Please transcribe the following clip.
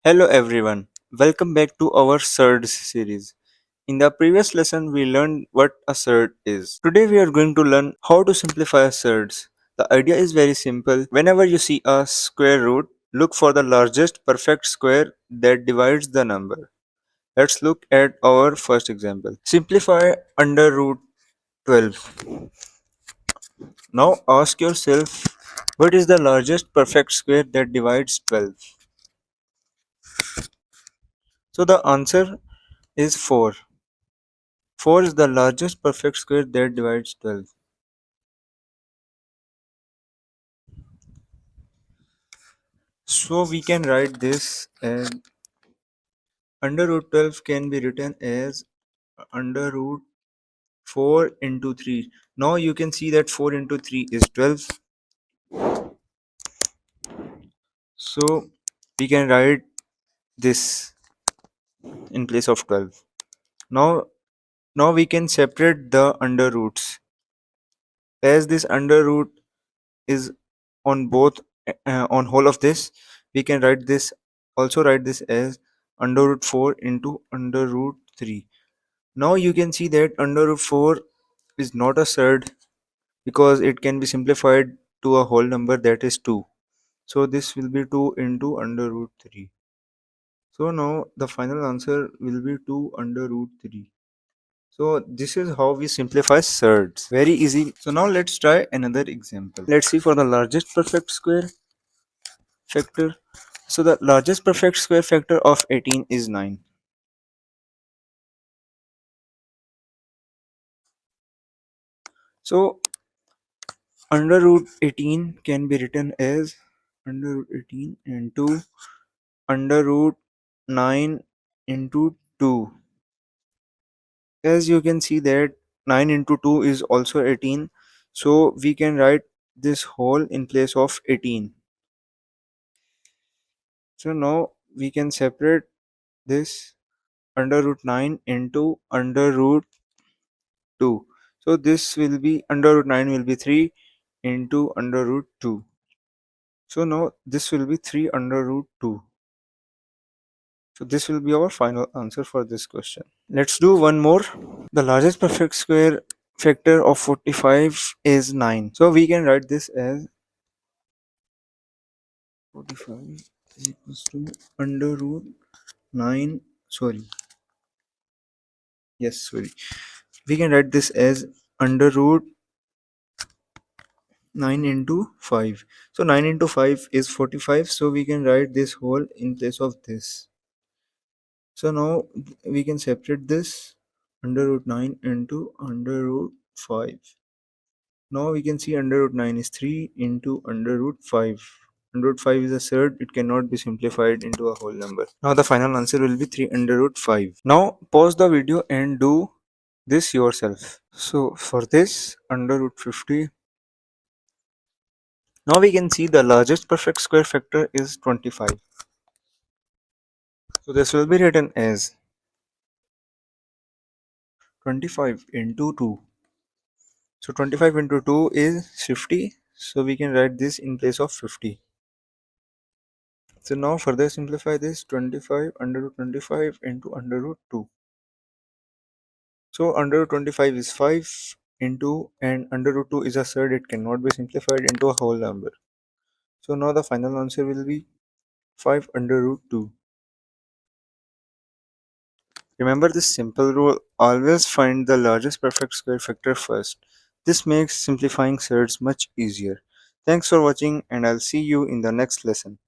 Hello everyone, welcome back to our Surds series. In the previous lesson, we learned what a surd is. Today, we are going to learn how to simplify a surds. The idea is very simple. Whenever you see a square root, look for the largest perfect square that divides the number. Let's look at our first example. Simplify under root 12. Now ask yourself, what is the largest perfect square that divides 12? So the answer is 4. 4 is the largest perfect square that divides 12. So we can write this as under root 12 can be written as under root 4 into 3. Now you can see that 4 into 3 is 12. So we can write this in place of 12. Now, now we can separate the under roots. As this under root is on both on whole of this, we can write this write this as under root 4 into under root 3. Now you can see that under root 4 is not a surd because it can be simplified to a whole number, that is 2. So this will be 2 into under root 3. So now the final answer will be 2 under root 3. So this is how we simplify surds. Very easy. So now let's try another example. Let's see for the largest perfect square factor. So the largest perfect square factor of 18 is 9. So under root 18 can be written as under root 18 into under root 9 into 2. As you can see that 9 into 2 is also 18. So we can write this whole in place of 18. So now we can separate this under root 9 into under root 2. So this will be under root 9 will be 3 into under root 2. So now this will be 3 under root 2. So this will be our final answer for this question. Let's do one more. The largest perfect square factor of 45 is 9. So we can write this as 45 is equals to under root 9. Sorry. Yes, sorry. We can write this as under root 9 into 5. So 9 into 5 is 45. So we can write this whole in place of this. So now we can separate this under root 9 into under root 5. Now we can see under root 9 is 3 into under root 5. Under root 5 is a surd, it cannot be simplified into a whole number. Now the final answer will be 3 under root 5. Now pause the video and do this yourself. So for this under root 50, now we can see the largest perfect square factor is 25. So this will be written as 25 into 2. So 25 into 2 is 50. So we can write this in place of 50. So now further simplify this 25 under root 25 into under root 2. So under root 25 is 5 into and under root 2 is a surd, it cannot be simplified into a whole number. So now the final answer will be 5 under root 2. Remember this simple rule, always find the largest perfect square factor first. This makes simplifying surds much easier. Thanks for watching and I'll see you in the next lesson.